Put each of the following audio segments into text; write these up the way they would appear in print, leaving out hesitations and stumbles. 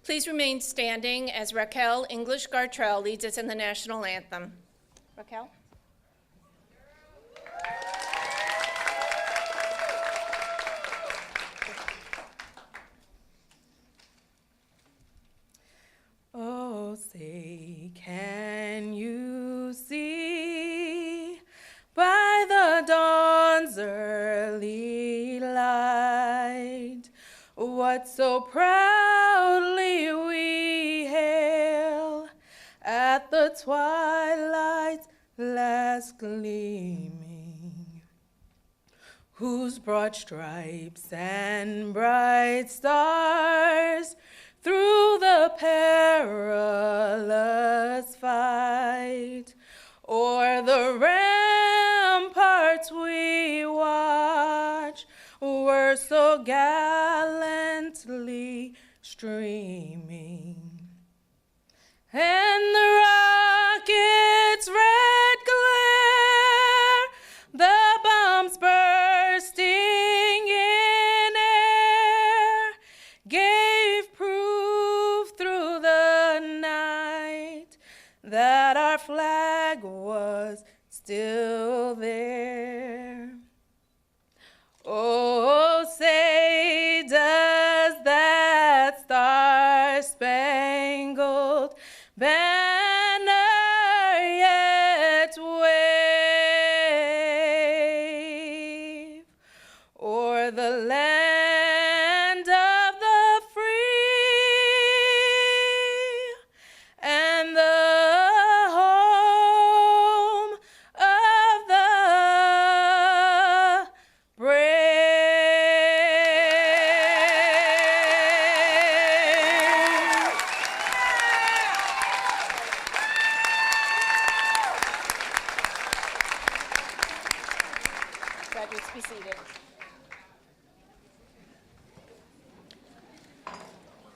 Please remain standing as Raquel English Gartrell leads us in the national anthem. Raquel? Oh, say, can you see by the dawn's early light what so proudly we hail at the twilight's last gleaming, whose broad stripes and bright stars through the perilous fight o'er the ramparts we watch were so gallantly streaming, and the rocket's red glare, the bombs bursting in air, gave proof through the night that our flag was still there. Oh, say, does that star-spangled banner yet wave o'er the land of the free and the home of the brave? Graduates, be seated.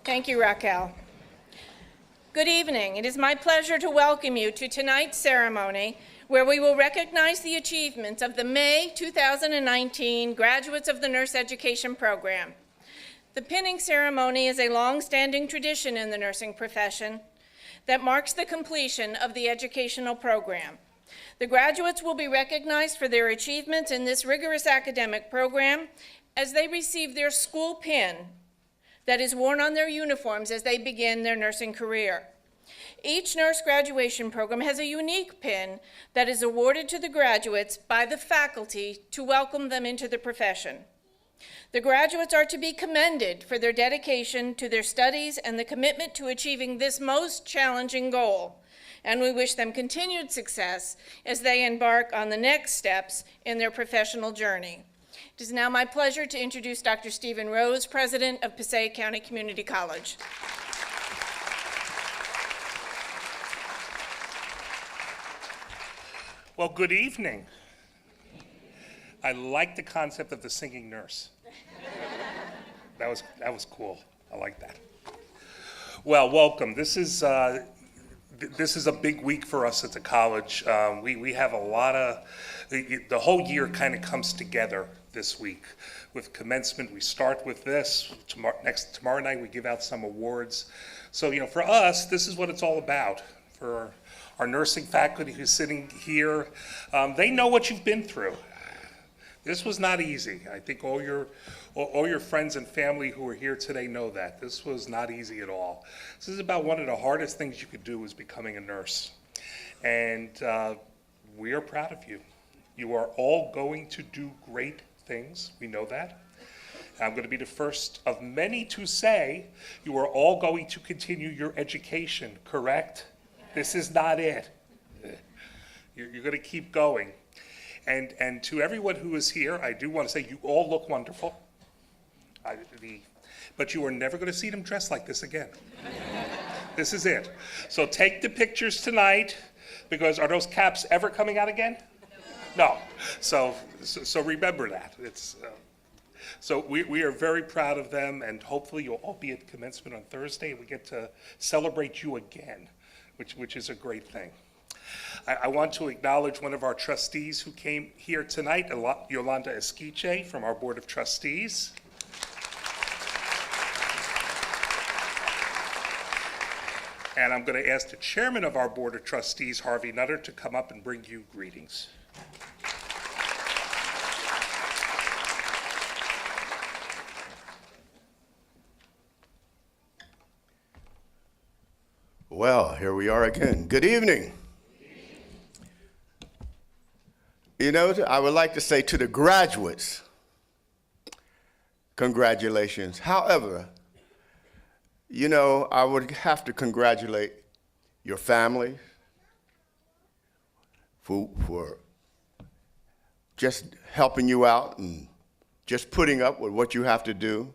Thank you, Raquel. Good evening. It is my pleasure to welcome you to tonight's ceremony, where we will recognize the achievements of the May 2019 graduates of the Nurse Education Program. The pinning ceremony is a long-standing tradition in the nursing profession that marks the completion of the educational program. The graduates will be recognized for their achievements in this rigorous academic program as they receive their school pin that is worn on their uniforms as they begin their nursing career. Each nurse graduation program has a unique pin that is awarded to the graduates by the faculty to welcome them into the profession. The graduates are to be commended for their dedication to their studies and the commitment to achieving this most challenging goal, and we wish them continued success as they embark on the next steps in their professional journey. It is now my pleasure to introduce Dr. Stephen Rose, President of Passaic County Community College. Well, good evening. I like the concept of the singing nurse. That was cool. I like that. Well, welcome. This is a big week for us at the college. We have a lot of, the whole year kind of comes together this week. With commencement, we start with this. Tomorrow night, we give out some awards. So, for us, this is what it's all about. For our nursing faculty who's sitting here, they know what you've been through. This was not easy. I think all your friends and family who are here today know that. This was not easy at all. This is about one of the hardest things you could do is becoming a nurse. And we are proud of you. You are all going to do great things. We know that. I'm going to be the first of many to say you are all going to continue your education, correct? This is not it. You're going to keep going. And to everyone who is here, I do want to say you all look wonderful. But you are never going to see them dressed like this again. This is it. So take the pictures tonight, because are those caps ever coming out again? No. So remember that. So we are very proud of them, and hopefully you'll all be at commencement on Thursday, and we get to celebrate you again, which is a great thing. I want to acknowledge one of our trustees who came here tonight, Yolanda Esquiche from our Board of Trustees. And I'm going to ask the chairman of our Board of Trustees, Harvey Nutter, to come up and bring you greetings. Well, here we are again. Good evening. You know, I would like to say to the graduates, congratulations. However, you know, I would have to congratulate your family for just helping you out and just putting up with what you have to do.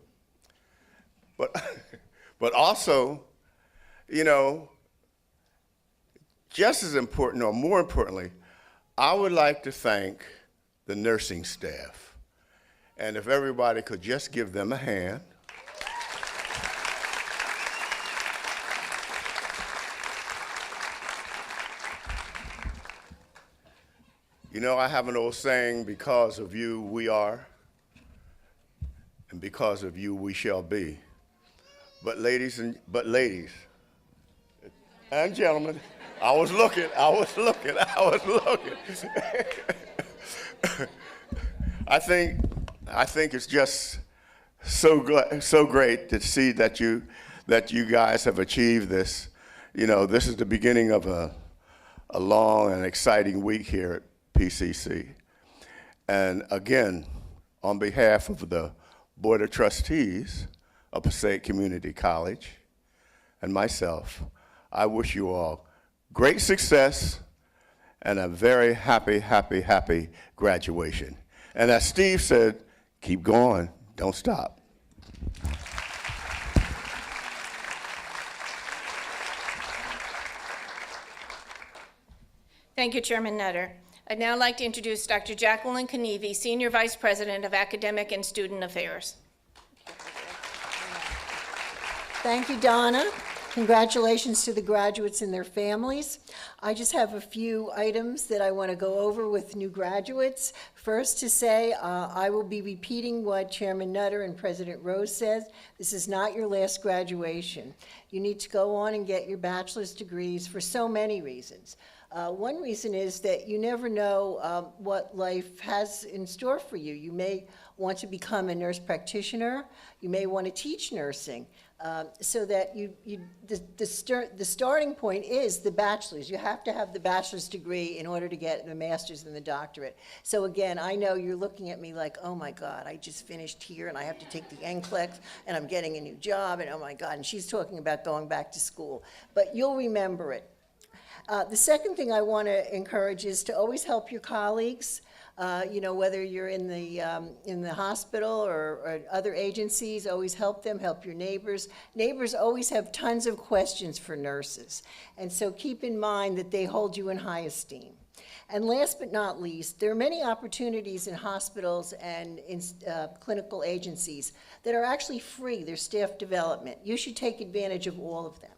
But also, you know, just as important, or more importantly, I would like to thank the nursing staff. And if everybody could just give them a hand. You know, I have an old saying, because of you we are, and because of you we shall be. But ladies and gentlemen, I was looking. I think it's just so great to see that you guys have achieved this. You know, this is the beginning of a long and exciting week here at PCC. And again, on behalf of the Board of Trustees of Passaic Community College and myself, I wish you all great success and a very happy graduation. And as Steve said, keep going, don't stop. Thank you, Chairman Nutter. I'd now like to introduce Dr. Jacqueline Kenevi, Senior Vice President of Academic and Student Affairs. Thank you, Donna. Congratulations to the graduates and their families. I just have a few items that I want to go over with new graduates. First, to say I will be repeating what Chairman Nutter and President Rose said. This is not your last graduation. You need to go on and get your bachelor's degrees for so many reasons. One reason is that you never know what life has in store for you. You may want to become a nurse practitioner. You may want to teach nursing. So that the starting point is the bachelor's. You have to have the bachelor's degree in order to get the master's and the doctorate. So again, I know you're looking at me like, oh my God, I just finished here and I have to take the NCLEX and I'm getting a new job and oh my God, and she's talking about going back to school. But you'll remember it. The second thing I want to encourage is to always help your colleagues. You know, whether you're in the hospital or other agencies, always help them, help your neighbors. Neighbors always have tons of questions for nurses. And so keep in mind that they hold you in high esteem. And last but not least, there are many opportunities in hospitals and in clinical agencies that are actually free. They're staff development. You should take advantage of all of them.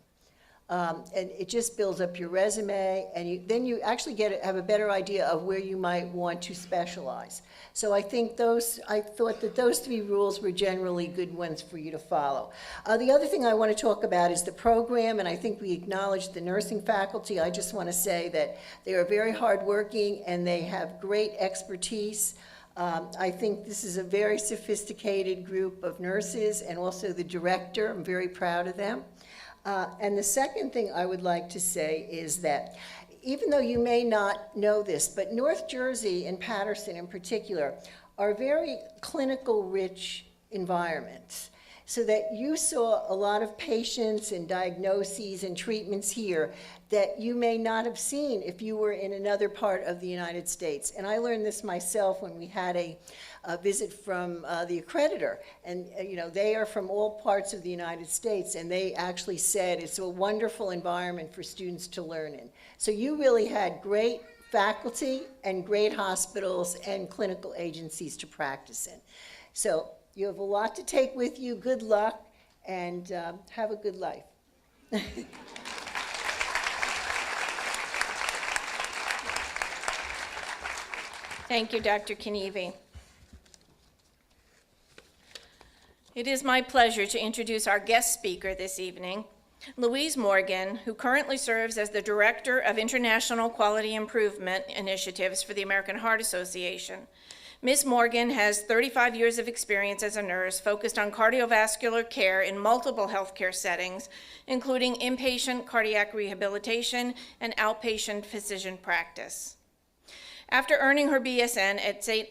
And it just builds up your resume, and then you actually have a better idea of where you might want to specialize. So I thought that those three rules were generally good ones for you to follow. The other thing I want to talk about is the program, and I think we acknowledged the nursing faculty. I just want to say that they are very hardworking and they have great expertise. I think this is a very sophisticated group of nurses, and also the director. I'm very proud of them. And the second thing I would like to say is that even though you may not know this, but North Jersey and Paterson in particular are very clinical rich environments. So that you saw a lot of patients and diagnoses and treatments here that you may not have seen if you were in another part of the United States. And I learned this myself when we had a visit from the accreditor. And you know, they are from all parts of the United States, and they actually said it's a wonderful environment for students to learn in. So you really had great faculty and great hospitals and clinical agencies to practice in. So you have a lot to take with you. Good luck, and have a good life. Thank you, Dr. Kenevi. It is my pleasure to introduce our guest speaker this evening. Louise Morgan, who currently serves as the Director of International Quality Improvement Initiatives for the American Heart Association. Ms. Morgan has 35 years of experience as a nurse focused on cardiovascular care in multiple healthcare settings, including inpatient cardiac rehabilitation and outpatient physician practice. After earning her BSN at St.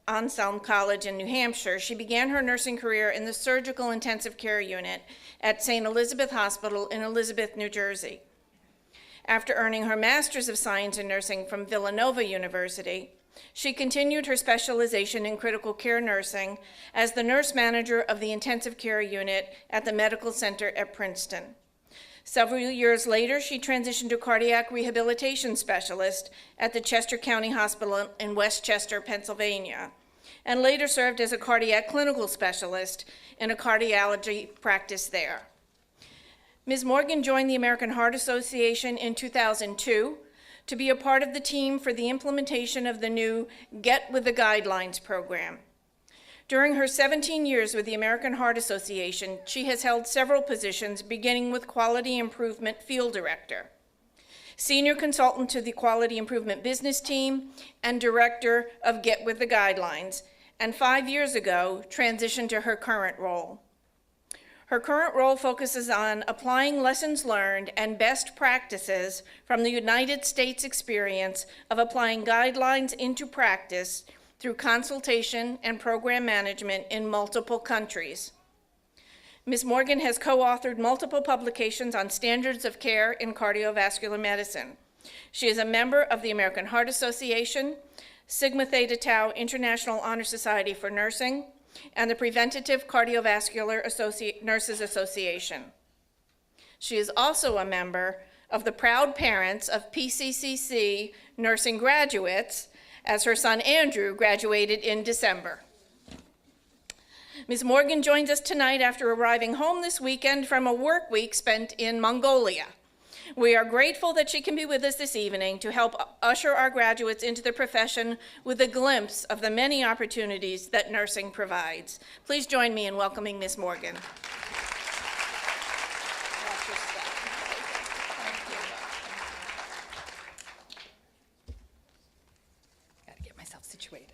Anselm College in New Hampshire, she began her nursing career in the surgical intensive care unit at St. Elizabeth Hospital in Elizabeth, New Jersey. After earning her Master's of Science in Nursing from Villanova University, she continued her specialization in critical care nursing as the nurse manager of the intensive care unit at the Medical Center at Princeton. Several years later, she transitioned to cardiac rehabilitation specialist at the Chester County Hospital in Westchester, Pennsylvania, and later served as a cardiac clinical specialist in a cardiology practice there. Ms. Morgan joined the American Heart Association in 2002 to be a part of the team for the implementation of the new Get With The Guidelines program. During her 17 years with the American Heart Association, she has held several positions, beginning with Quality Improvement Field Director, Senior Consultant to the Quality Improvement Business Team, and Director of Get With The Guidelines, and 5 years ago, transitioned to her current role. Her current role focuses on applying lessons learned and best practices from the United States experience of applying guidelines into practice through consultation and program management in multiple countries. Ms. Morgan has co-authored multiple publications on standards of care in cardiovascular medicine. She is a member of the American Heart Association, Sigma Theta Tau International Honor Society for Nursing, and the Preventative Cardiovascular Nurses Association. She is also a member of the proud parents of PCCC nursing graduates, as her son Andrew graduated in December. Ms. Morgan joins us tonight after arriving home this weekend from a work week spent in Mongolia. We are grateful that she can be with us this evening to help usher our graduates into the profession with a glimpse of the many opportunities that nursing provides. Please join me in welcoming Ms. Morgan. Gotta get myself situated.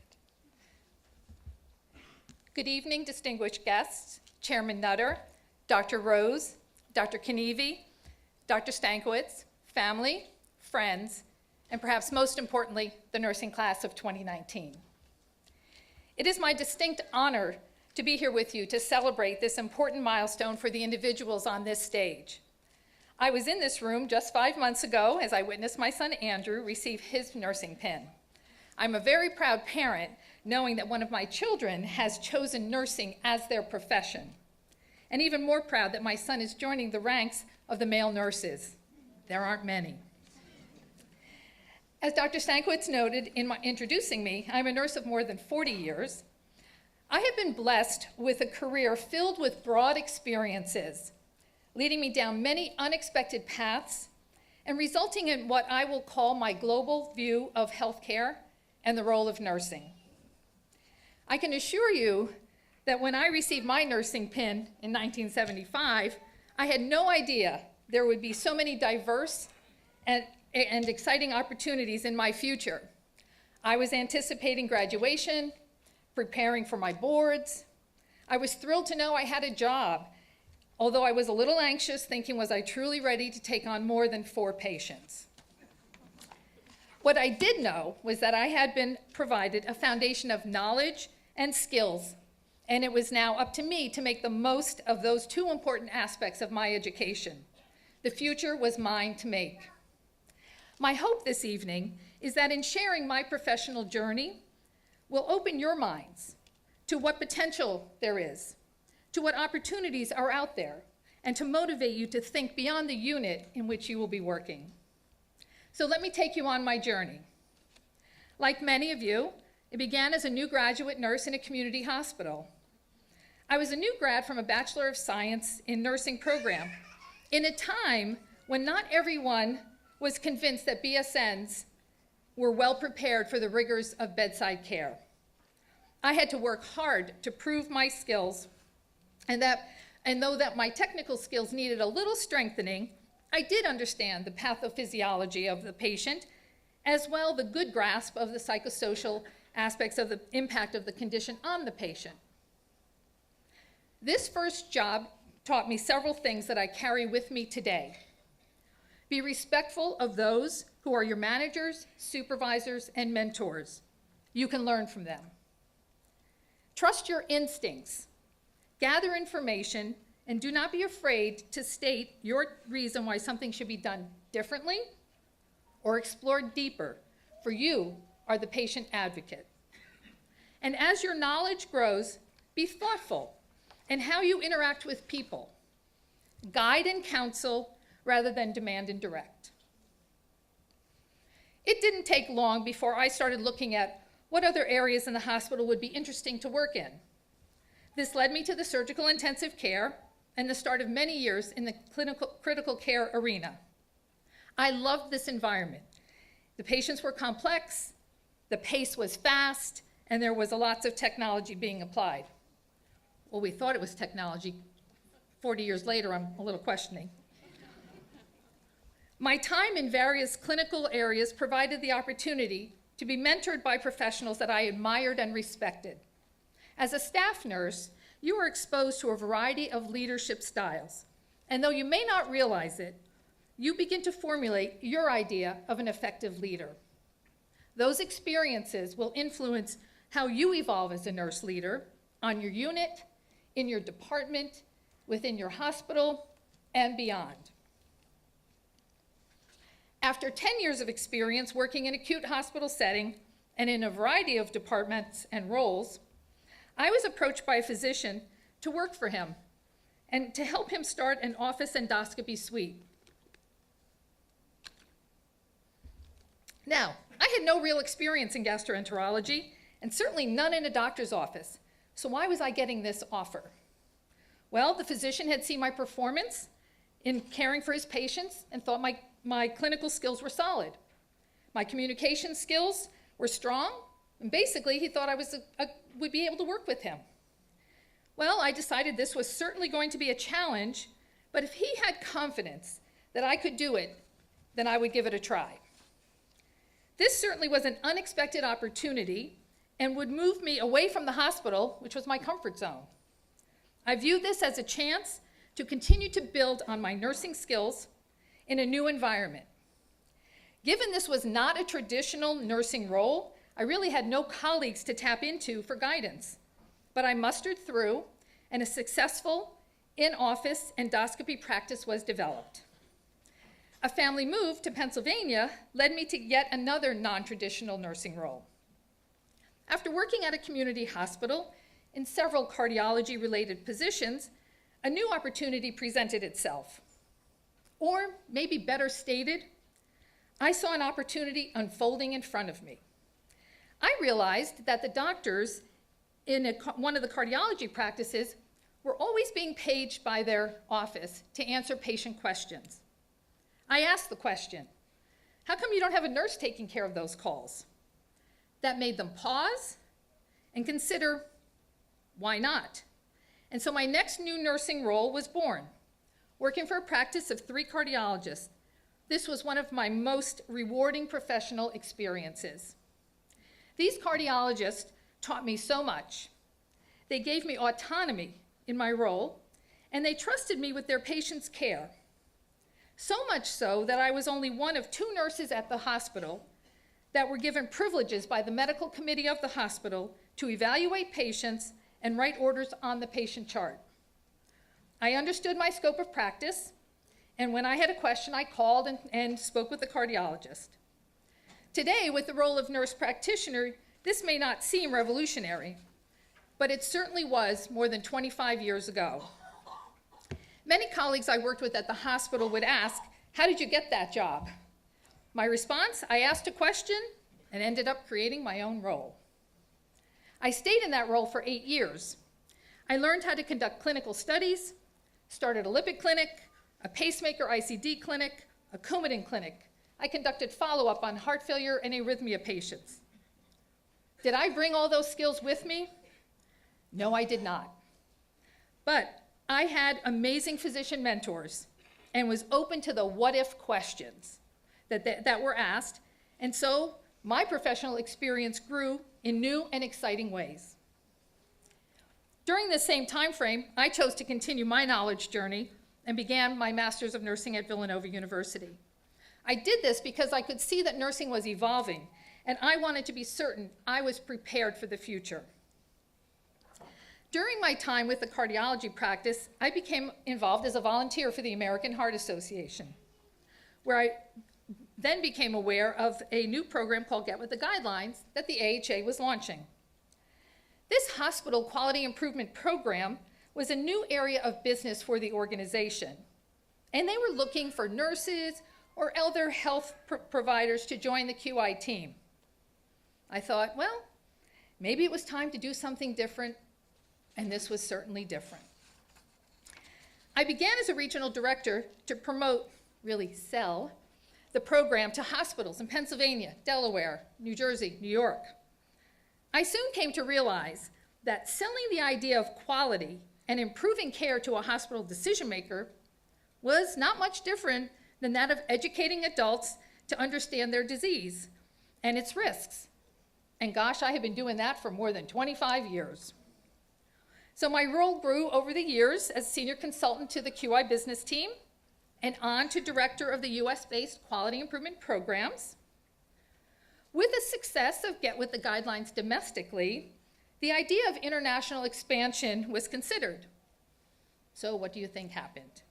Good evening, distinguished guests, Chairman Nutter, Dr. Rose, Dr. Knievi, Dr. Stankiewicz, family, friends, and perhaps most importantly, the nursing class of 2019. It is my distinct honor to be here with you to celebrate this important milestone for the individuals on this stage. I was in this room just 5 months ago as I witnessed my son Andrew receive his nursing pin. I'm a very proud parent knowing that one of my children has chosen nursing as their profession, and even more proud that my son is joining the ranks of the male nurses. There aren't many. As Dr. Stankiewicz noted in introducing me, I'm a nurse of more than 40 years. I have been blessed with a career filled with broad experiences, leading me down many unexpected paths and resulting in what I will call my global view of healthcare and the role of nursing. I can assure you that when I received my nursing pin in 1975, I had no idea there would be so many diverse and exciting opportunities in my future. I was anticipating graduation, preparing for my boards. I was thrilled to know I had a job, although I was a little anxious, thinking, was I truly ready to take on more than 4 patients? What I did know was that I had been provided a foundation of knowledge and skills, and it was now up to me to make the most of those 2 important aspects of my education. The future was mine to make. My hope this evening is that in sharing my professional journey, will open your minds to what potential there is, to what opportunities are out there, and to motivate you to think beyond the unit in which you will be working. So let me take you on my journey. Like many of you, it began as a new graduate nurse in a community hospital. I was a new grad from a Bachelor of Science in Nursing program in a time when not everyone was convinced that BSNs were well prepared for the rigors of bedside care. I had to work hard to prove my skills and that And though that my technical skills needed a little strengthening, I did understand the pathophysiology of the patient, as well the good grasp of the psychosocial aspects of the impact of the condition on the patient. This first job taught me several things that I carry with me today. Be respectful of those who are your managers, supervisors, and mentors. You can learn from them. Trust your instincts. Gather information, and do not be afraid to state your reason why something should be done differently or explored deeper, for you are the patient advocate. And as your knowledge grows, be thoughtful in how you interact with people. Guide and counsel rather than demand and direct. It didn't take long before I started looking at what other areas in the hospital would be interesting to work in. This led me to the surgical intensive care and the start of many years in the critical care arena. I loved this environment. The patients were complex, the pace was fast, and there was lots of technology being applied. Well, we thought it was technology. 40 years later, I'm a little questioning. My time in various clinical areas provided the opportunity to be mentored by professionals that I admired and respected. As a staff nurse, you are exposed to a variety of leadership styles, and though you may not realize it, you begin to formulate your idea of an effective leader. Those experiences will influence how you evolve as a nurse leader on your unit, in your department, within your hospital, and beyond. After 10 years of experience working in acute hospital setting and in a variety of departments and roles, I was approached by a physician to work for him and to help him start an office endoscopy suite. Now, I had no real experience in gastroenterology and certainly none in a doctor's office, so why was I getting this offer? Well, the physician had seen my performance in caring for his patients and thought my clinical skills were solid. My communication skills were strong, and basically he thought I would be able to work with him. Well, I decided this was certainly going to be a challenge, but if he had confidence that I could do it, then I would give it a try. This certainly was an unexpected opportunity and would move me away from the hospital, which was my comfort zone. I viewed this as a chance to continue to build on my nursing skills in a new environment. Given this was not a traditional nursing role, I really had no colleagues to tap into for guidance, but I mustered through, and a successful in-office endoscopy practice was developed. A family move to Pennsylvania led me to yet another non-traditional nursing role. After working at a community hospital in several cardiology-related positions, a new opportunity presented itself. Or maybe better stated, I saw an opportunity unfolding in front of me. I realized that the doctors in one of the cardiology practices were always being paged by their office to answer patient questions. I asked the question, how come you don't have a nurse taking care of those calls? That made them pause and consider, why not? And so my next new nursing role was born, working for a practice of 3 cardiologists. This was one of my most rewarding professional experiences. These cardiologists taught me so much. They gave me autonomy in my role, and they trusted me with their patients' care. So much so that I was only one of 2 nurses at the hospital that were given privileges by the medical committee of the hospital to evaluate patients and write orders on the patient chart. I understood my scope of practice, and when I had a question, I called and spoke with the cardiologist. Today, with the role of nurse practitioner, this may not seem revolutionary, but it certainly was more than 25 years ago. Many colleagues I worked with at the hospital would ask, how did you get that job? My response, I asked a question and ended up creating my own role. I stayed in that role for 8 years. I learned how to conduct clinical studies, started a lipid clinic, a pacemaker ICD clinic, a Coumadin clinic. I conducted follow-up on heart failure and arrhythmia patients. Did I bring all those skills with me? No, I did not. But I had amazing physician mentors and was open to the what-if questions that were asked, and so my professional experience grew in new and exciting ways. During this same time frame, I chose to continue my knowledge journey and began my Master's of Nursing at Villanova University. I did this because I could see that nursing was evolving, and I wanted to be certain I was prepared for the future. During my time with the cardiology practice, I became involved as a volunteer for the American Heart Association, where I then became aware of a new program called Get With the Guidelines that the AHA was launching. This hospital quality improvement program was a new area of business for the organization, and they were looking for nurses or other health providers to join the QI team. I thought, well, maybe it was time to do something different, and this was certainly different. I began as a regional director to promote, really sell, the program to hospitals in Pennsylvania, Delaware, New Jersey, New York. I soon came to realize that selling the idea of quality and improving care to a hospital decision maker was not much different than that of educating adults to understand their disease and its risks. And gosh, I have been doing that for more than 25 years. So my role grew over the years as senior consultant to the QI business team and on to director of the US-based quality improvement programs. With the success of Get With the Guidelines domestically, the idea of international expansion was considered. So what do you think happened?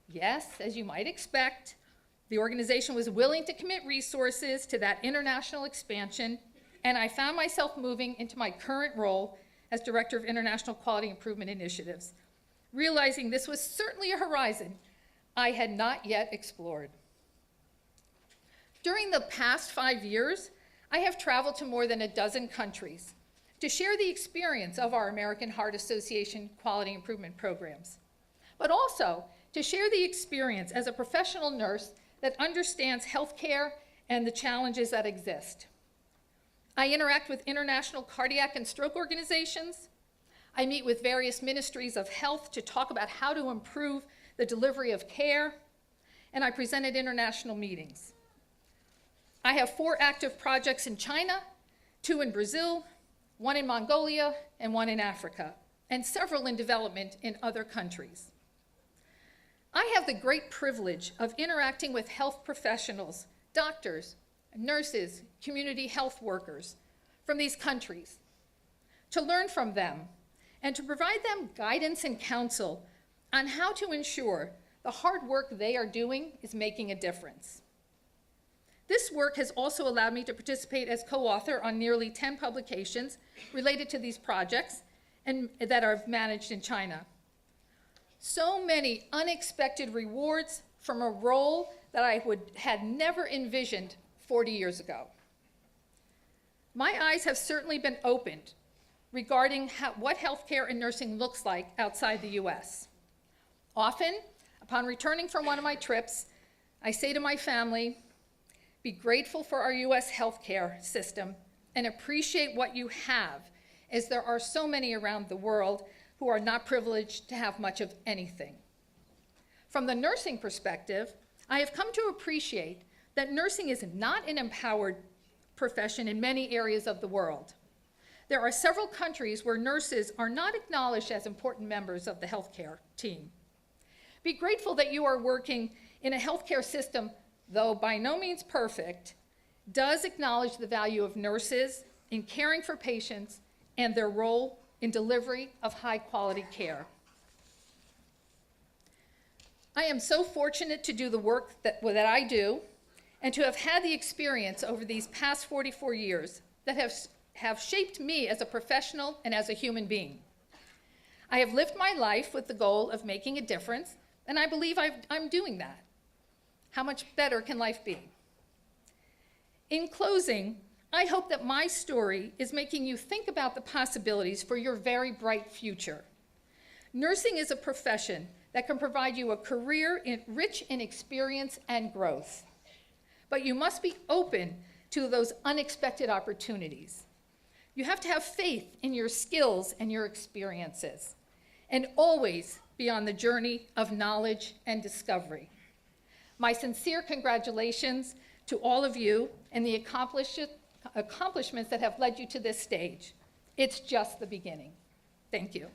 Yes, as you might expect, the organization was willing to commit resources to that international expansion, and I found myself moving into my current role as Director of International Quality Improvement Initiatives, realizing this was certainly a horizon I had not yet explored. During the past 5 years, I have traveled to more than a dozen countries to share the experience of our American Heart Association quality improvement programs, but also to share the experience as a professional nurse that understands healthcare and the challenges that exist. I interact with international cardiac and stroke organizations. I meet with various ministries of health to talk about how to improve the delivery of care, and I present at international meetings. I have 4 active projects in China, 2 in Brazil, 1 in Mongolia, and 1 in Africa, and several in development in other countries. I have the great privilege of interacting with health professionals, doctors, nurses, community health workers from these countries, to learn from them and to provide them guidance and counsel on how to ensure the hard work they are doing is making a difference. This work has also allowed me to participate as co-author on nearly 10 publications related to these projects and that are managed in China. So many unexpected rewards from a role that I had never envisioned 40 years ago. My eyes have certainly been opened regarding what healthcare and nursing looks like outside the US. Often, upon returning from one of my trips, I say to my family, be grateful for our US healthcare system and appreciate what you have, as there are so many around the world who are not privileged to have much of anything. From the nursing perspective, I have come to appreciate that nursing is not an empowered profession in many areas of the world. There are several countries where nurses are not acknowledged as important members of the healthcare team. Be grateful that you are working in a healthcare system, though by no means perfect, does acknowledge the value of nurses in caring for patients and their role in delivery of high-quality care. I am so fortunate to do the work that I do and to have had the experience over these past 44 years that have shaped me as a professional and as a human being. I have lived my life with the goal of making a difference, and I believe I'm doing that. How much better can life be? In closing, I hope that my story is making you think about the possibilities for your very bright future. Nursing is a profession that can provide you a career rich in experience and growth. But you must be open to those unexpected opportunities. You have to have faith in your skills and your experiences, and always be on the journey of knowledge and discovery. My sincere congratulations to all of you and the accomplishments that have led you to this stage. It's just the beginning. Thank you.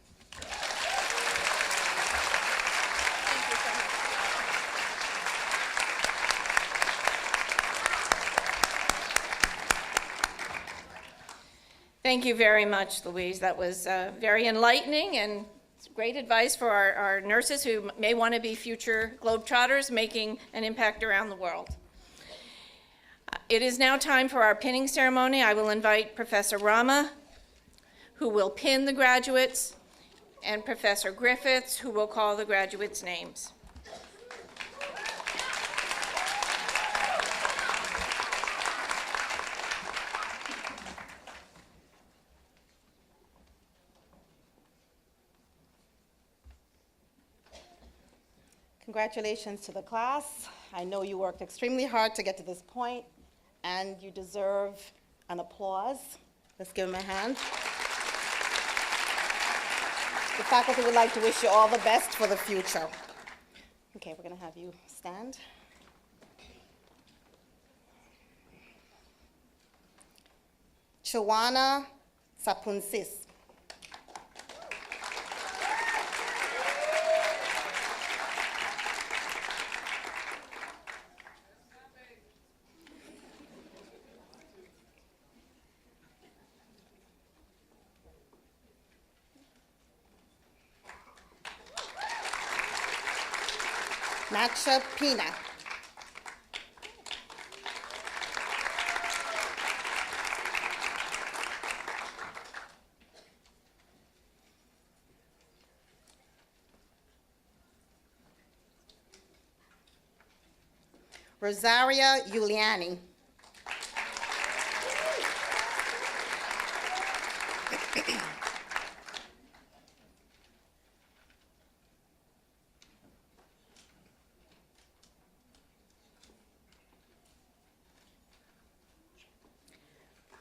Thank you very much, Louise. That was very enlightening and great advice for our nurses who may want to be future Globetrotters making an impact around the world. It is now time for our pinning ceremony. I will invite Professor Rama, who will pin the graduates, and Professor Griffiths, who will call the graduates' names. Congratulations to the class. I know you worked extremely hard to get to this point, and you deserve an applause. Let's give them a hand. The faculty would like to wish you all the best for the future. Okay, we're going to have you stand. Chawana Sapunsis. Nacha Pina. Rosaria Giuliani.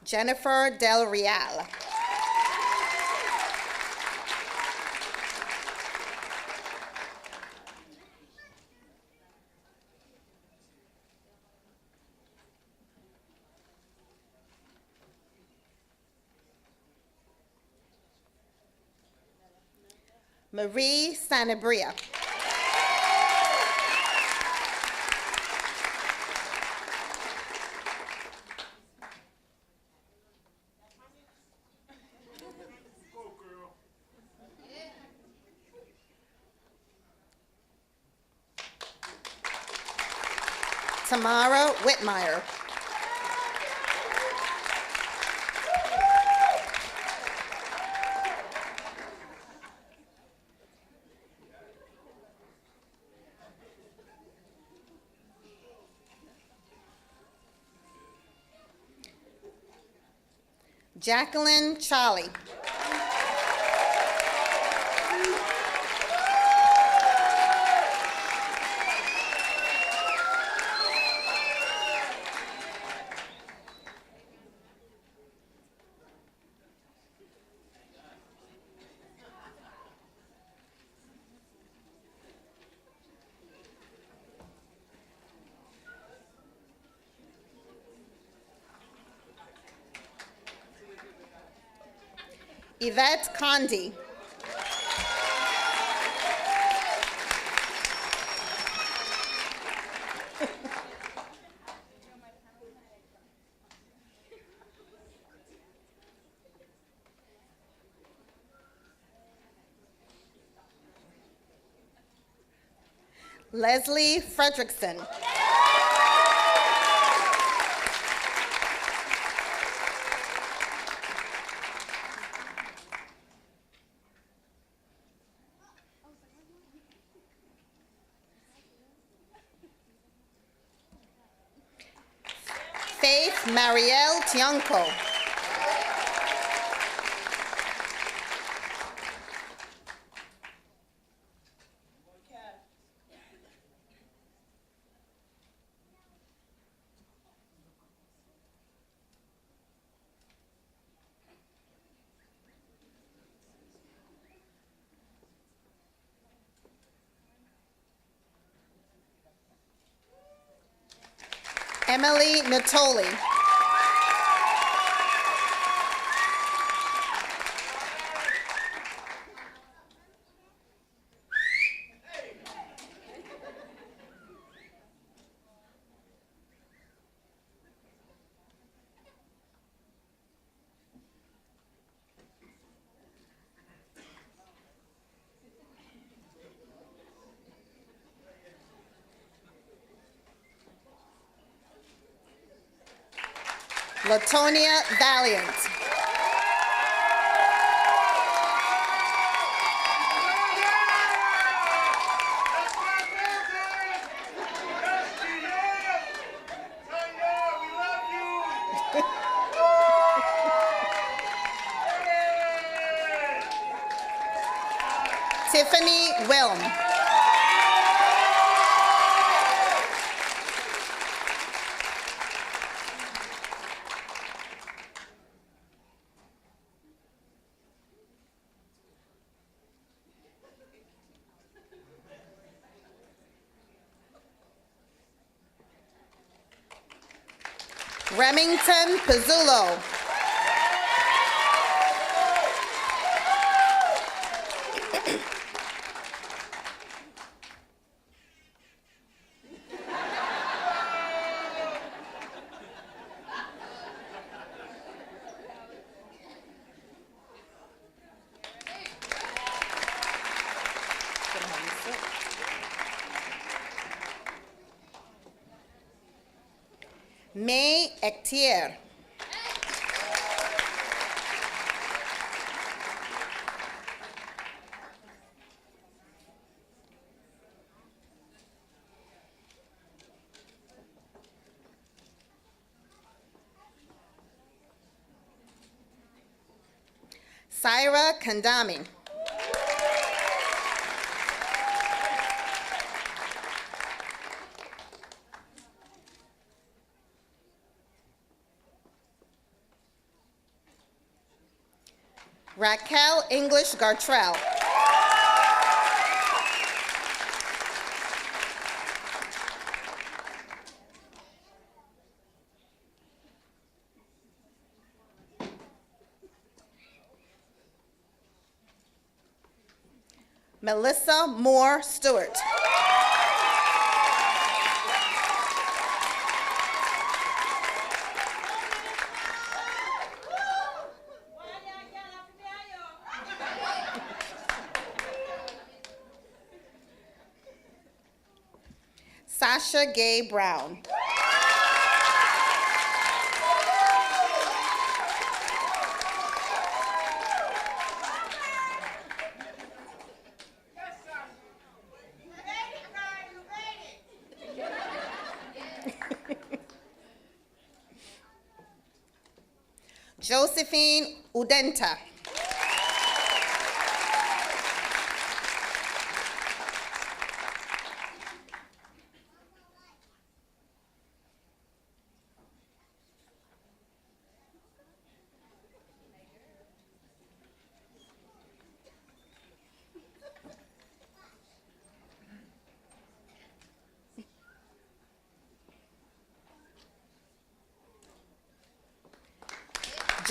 Jennifer Del Real. Marie Sanabria. Tamara Whitmire. Jacqueline Charlie. Yvette Condi. Leslie Fredrickson. Faith Marielle Tianco. Emily Natoli. Latonia Valiant. Tiffany Wilm. Remington Pizzulo. May Ectier. Syra Kandami. Raquel English Gartrell. Melissa Moore Stewart. Sasha Gay Brown. Josephine Udenta.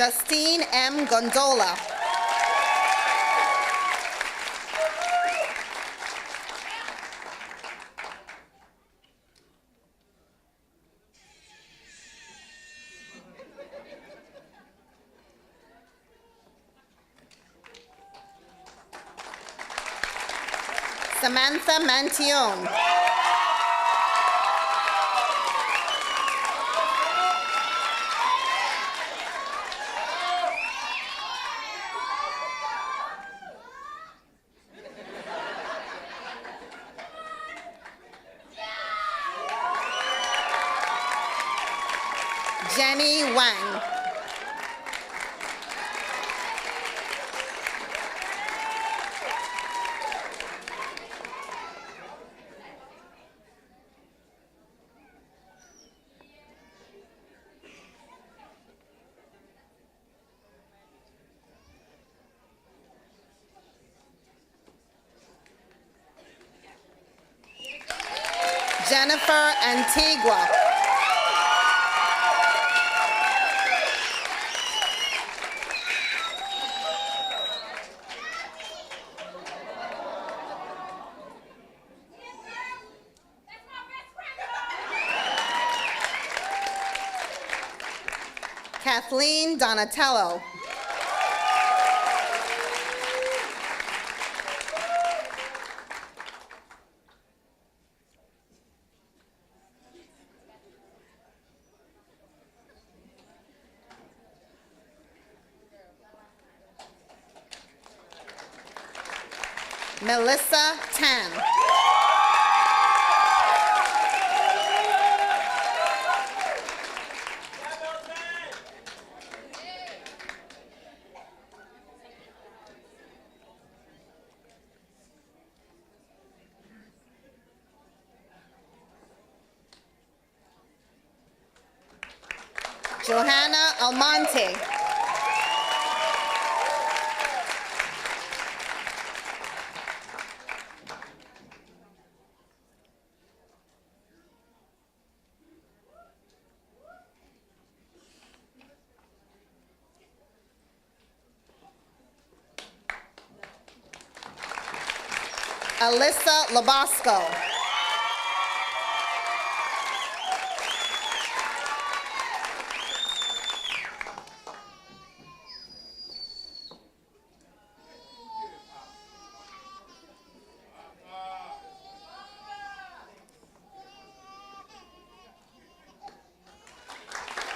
Justine M. Gondola. Samantha Mantione. Jenny Wang. Jennifer Antigua. Kathleen Donatello. Melissa Tan. Johanna Almonte. Alyssa Labasco.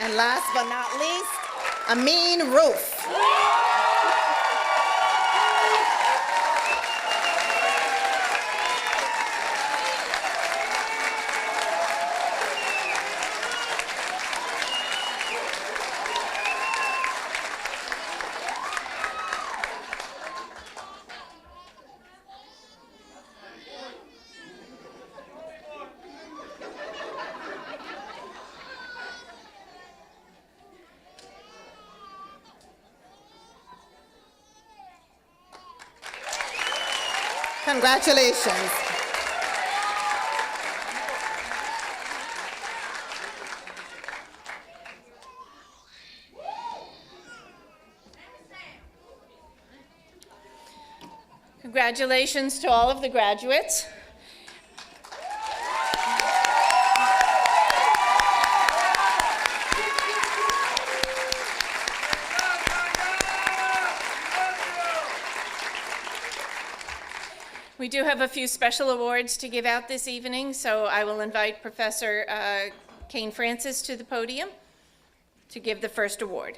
And last but not least, Amin Roof. Congratulations. Congratulations to all of the graduates. We do have a few special awards to give out this evening, so I will invite Professor Kane Francis to the podium to give the first award.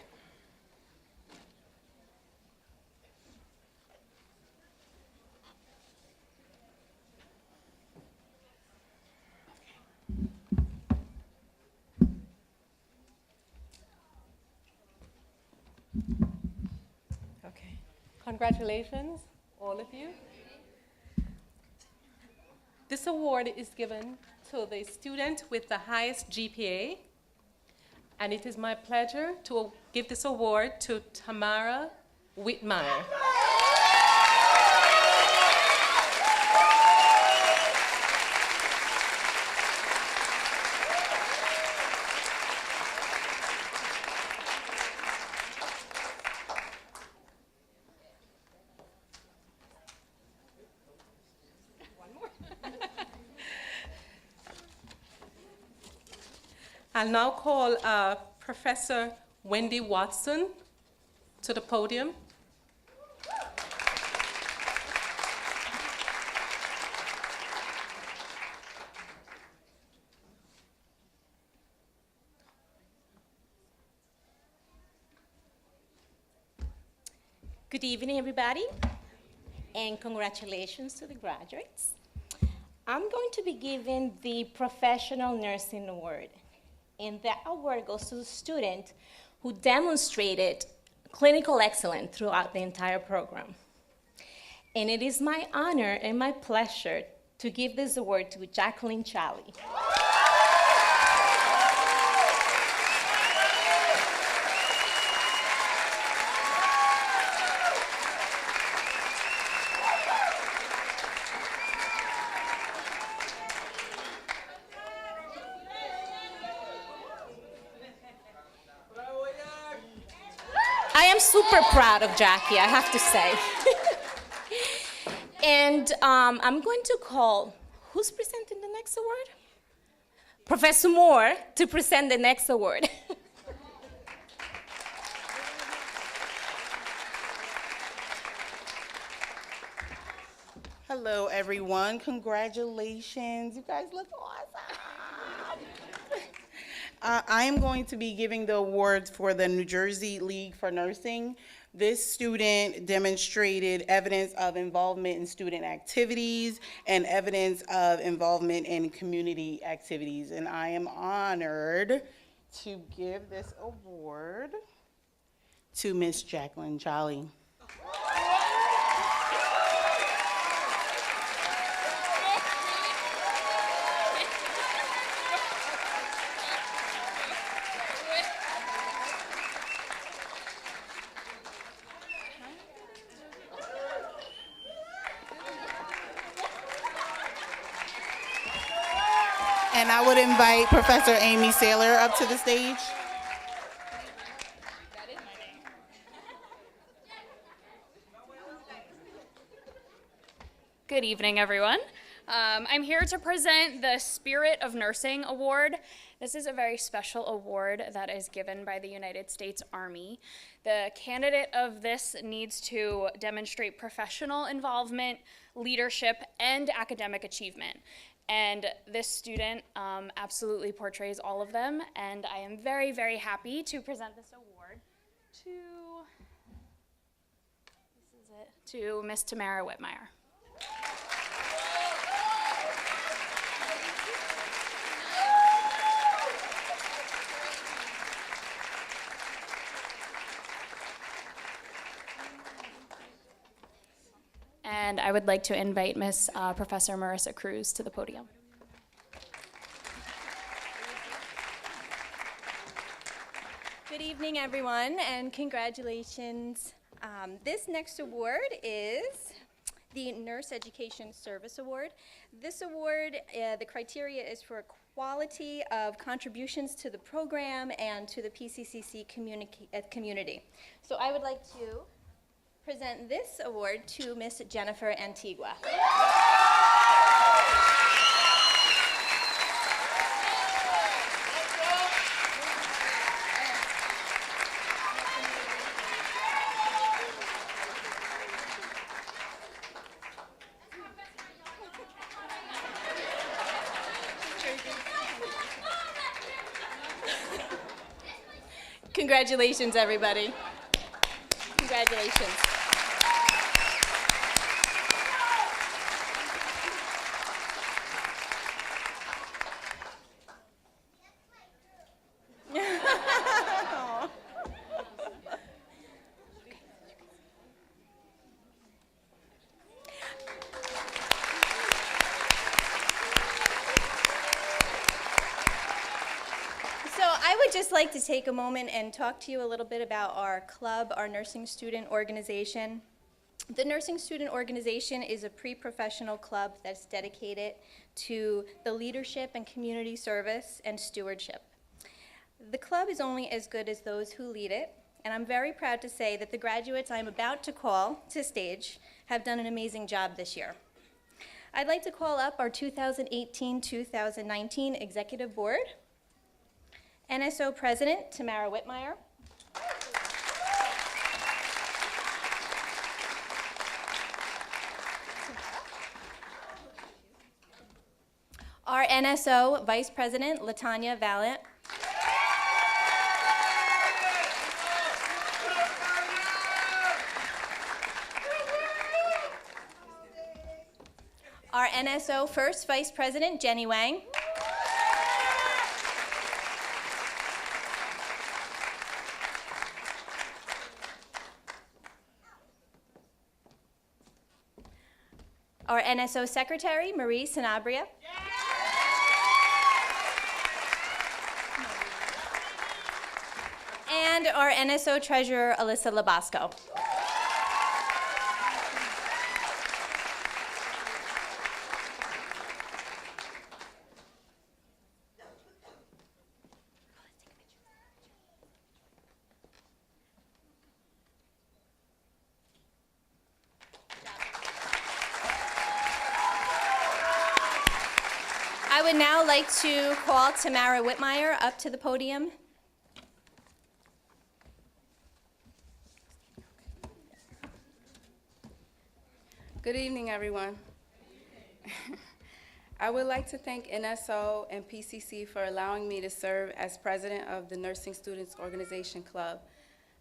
Okay. Congratulations, all of you. This award is given to the student with the highest GPA, and it is my pleasure to give this award to Tamara Whitmire. I'll now call Professor Wendy Watson to the podium. Good evening, everybody, and congratulations to the graduates. I'm going to be giving the Professional Nursing Award, and that award goes to the student who demonstrated clinical excellence throughout the entire program. And it is my honor and my pleasure to give this award to Jacqueline Challey. I am super proud of Jackie, I have to say. And I'm going to call, who's presenting the next award? Professor Moore to present the next award. Hello, everyone. Congratulations. You guys look awesome. I am going to be giving the awards for the New Jersey League for Nursing. This student demonstrated evidence of involvement in student activities and evidence of involvement in community activities. And I am honored to give this award to Miss Jacqueline Jolly. And I would invite Professor Amy Saylor up to the stage. Good evening, everyone. I'm here to present the Spirit of Nursing Award. This is a very special award that is given by the United States Army. The candidate of this needs to demonstrate professional involvement, leadership, and academic achievement. And this student absolutely portrays all of them, and I am very, very happy to present this award to Miss Tamara Whitmire. And I would like to invite Miss Professor Marissa Cruz to the podium. Good evening, everyone, and congratulations. This next award is the Nurse Education Service Award. This award, the criteria is for quality of contributions to the program and to the PCCC community. So I would like to present this award to Miss Jennifer Antigua. Congratulations, everybody. Congratulations. Just like to take a moment and talk to you a little bit about our club, our nursing student organization. The Nursing Student Organization is a pre-professional club that's dedicated to the leadership and community service and stewardship. The club is only as good as those who lead it, and I'm very proud to say that the graduates I'm about to call to stage have done an amazing job this year. I'd like to call up our 2018-2019 Executive Board. NSO President Tamara Whitmire. Our NSO Vice President Latanya Vallant. Our NSO First Vice President Jenny Wang. Our NSO Secretary, Marie Sanabria. And our NSO Treasurer, Alyssa Labasco. I would now like to call Tamara Whitmire up to the podium. Good evening, everyone. I would like to thank NSO and PCC for allowing me to serve as president of the Nursing Students Organization Club.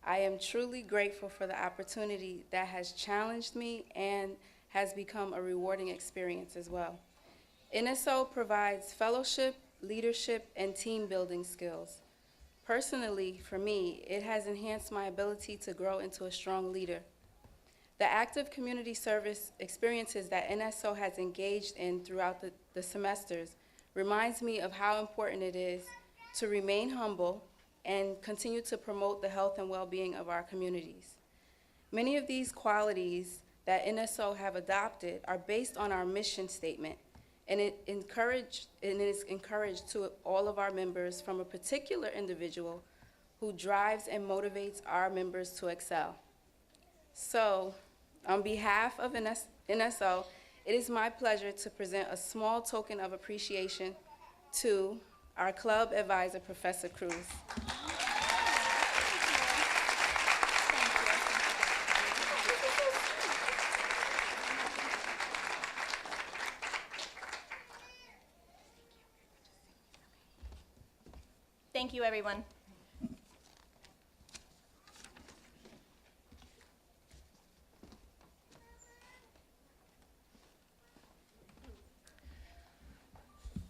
I am truly grateful for the opportunity that has challenged me and has become a rewarding experience as well. NSO provides fellowship, leadership, and team building skills. Personally, for me, it has enhanced my ability to grow into a strong leader. The active community service experiences that NSO has engaged in throughout the semesters reminds me of how important it is to remain humble and continue to promote the health and well-being of our communities. Many of these qualities that NSO have adopted are based on our mission statement, and it is encouraged to all of our members from a particular individual who drives and motivates our members to excel. So, on behalf of NSO, it is my pleasure to present a small token of appreciation to our club advisor, Professor Cruz. Thank you, everyone.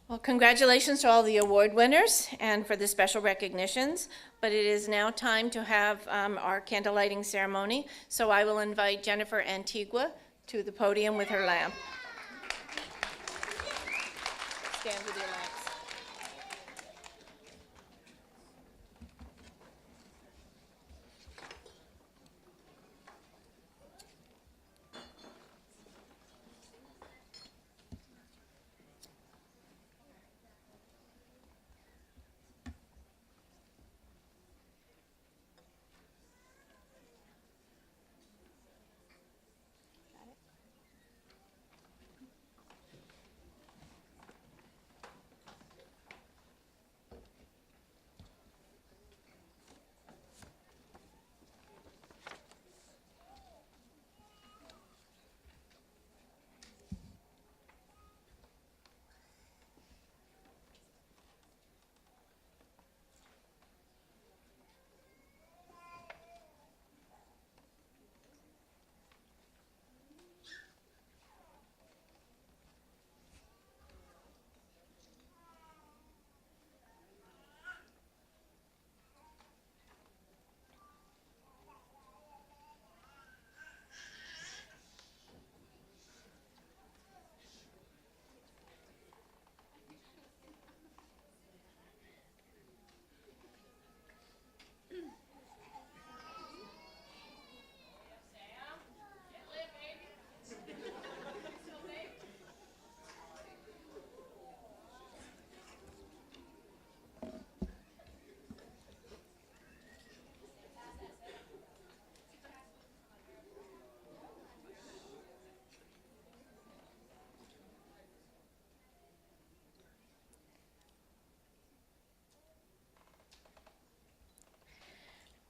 Well, congratulations to all the award winners and for the special recognitions, but it is now time to have our candle lighting ceremony, so I will invite Jennifer Antigua to the podium with her lamp. Stand with your lamps.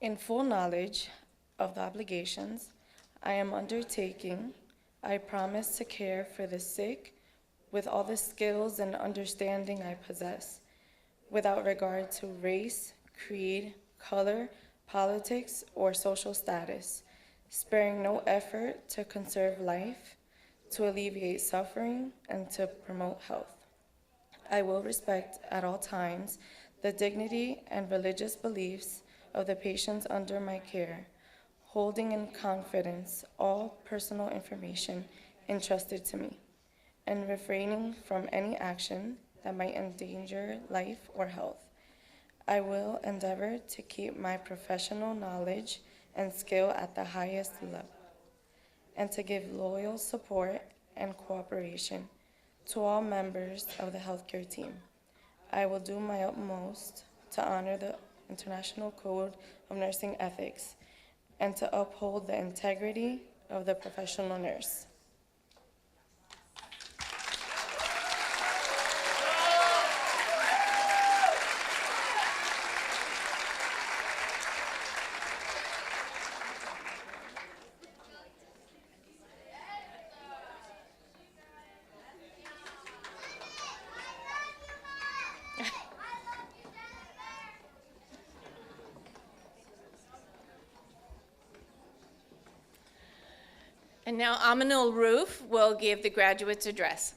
In full knowledge of the obligations I am undertaking, I promise to care for the sick with all the skills and understanding I possess, without regard to race, creed, color, politics, or social status, sparing no effort to conserve life, to alleviate suffering, and to promote health. I will respect at all times the dignity and religious beliefs of the patients under my care, holding in confidence all personal information entrusted to me, and refraining from any action that might endanger life or health. I will endeavor to keep my professional knowledge and skill at the highest level, and to give loyal support and cooperation to all members of the healthcare team. I will do my utmost to honor the International Code of Nursing Ethics and to uphold the integrity of the professional nurse. And now Aminul Roof will give the graduates' address.